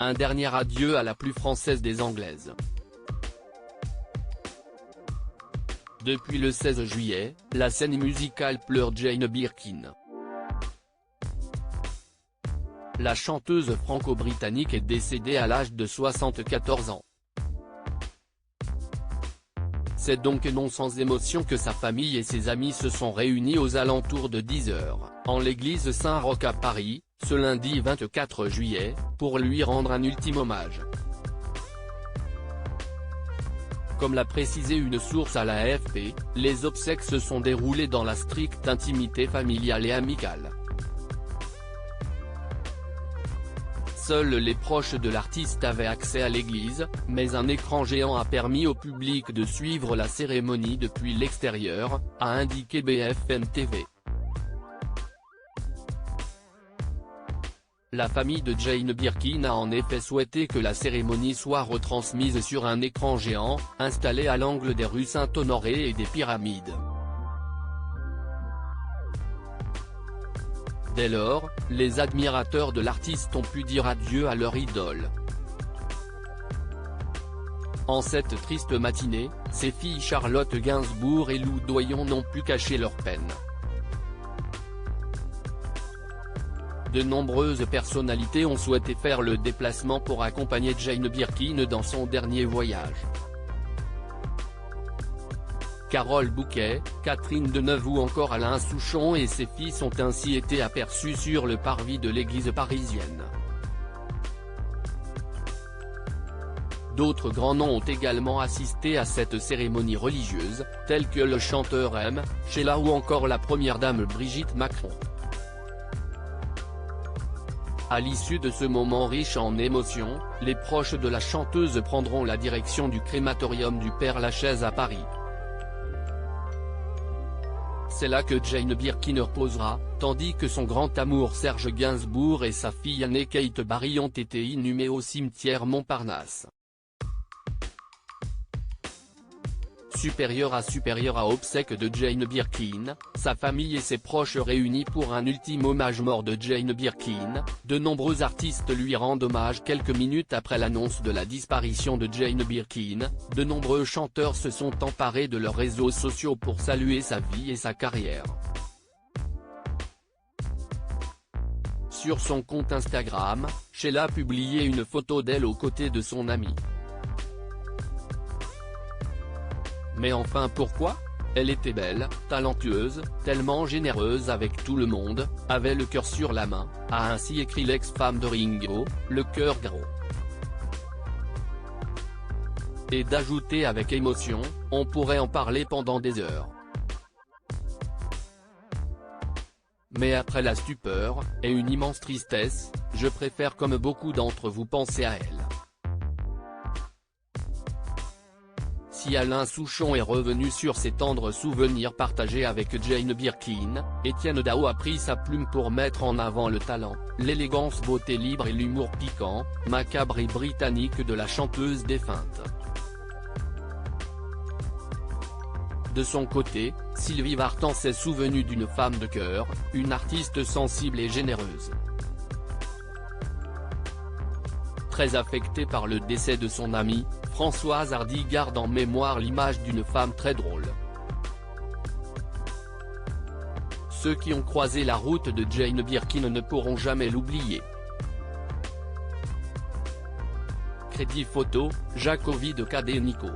Un dernier adieu à la plus française des Anglaises. Depuis le 16 juillet, la scène musicale pleure Jane Birkin. La chanteuse franco-britannique est décédée à l'âge de 74 ans. C'est donc non sans émotion que sa famille et ses amis se sont réunis aux alentours de 10 h, en l'église Saint-Roch à Paris, ce lundi 24 juillet, pour lui rendre un ultime hommage. Comme l'a précisé une source à la AFP, les obsèques se sont déroulées dans la stricte intimité familiale et amicale. Seuls les proches de l'artiste avaient accès à l'église, mais un écran géant a permis au public de suivre la cérémonie depuis l'extérieur, a indiqué BFM TV. La famille de Jane Birkin a en effet souhaité que la cérémonie soit retransmise sur un écran géant, installé à l'angle des rues Saint-Honoré et des Pyramides. Dès lors, les admirateurs de l'artiste ont pu dire adieu à leur idole. En cette triste matinée, ses filles Charlotte Gainsbourg et Lou Doyon n'ont pu cacher leur peine. De nombreuses personnalités ont souhaité faire le déplacement pour accompagner Jane Birkin dans son dernier voyage. Carole Bouquet, Catherine Deneuve ou encore Alain Souchon et ses fils ont ainsi été aperçus sur le parvis de l'église parisienne. D'autres grands noms ont également assisté à cette cérémonie religieuse, tels que le chanteur M. Sheila ou encore la première dame Brigitte Macron. À l'issue de ce moment riche en émotions, les proches de la chanteuse prendront la direction du crématorium du Père-Lachaise à Paris. C'est là que Jane Birkin reposera, tandis que son grand amour Serge Gainsbourg et sa fille aînée Kate Barry ont été inhumés au cimetière Montparnasse. Supérieur à obsèques de Jane Birkin, sa famille et ses proches réunis pour un ultime hommage mort de Jane Birkin, de nombreux artistes lui rendent hommage quelques minutes après l'annonce de la disparition de Jane Birkin, de nombreux chanteurs se sont emparés de leurs réseaux sociaux pour saluer sa vie et sa carrière. Sur son compte Instagram, Sheila a publié une photo d'elle aux côtés de son amie. Mais enfin pourquoi ? Elle était belle, talentueuse, tellement généreuse avec tout le monde, avait le cœur sur la main, a ainsi écrit l'ex-femme de Ringo, le cœur gros. Et d'ajouter avec émotion, on pourrait en parler pendant des heures. Mais après la stupeur, et une immense tristesse, je préfère comme beaucoup d'entre vous penser à elle. Si Alain Souchon est revenu sur ses tendres souvenirs partagés avec Jane Birkin, Étienne Dao a pris sa plume pour mettre en avant le talent, l'élégance beauté libre et l'humour piquant, macabre et britannique de la chanteuse défunte. De son côté, Sylvie Vartan s'est souvenue d'une femme de cœur, une artiste sensible et généreuse. Très affectée par le décès de son amie, Françoise Hardy garde en mémoire l'image d'une femme très drôle. Ceux qui ont croisé la route de Jane Birkin ne pourront jamais l'oublier. Crédit photo, Jacques Ovid Cadenico.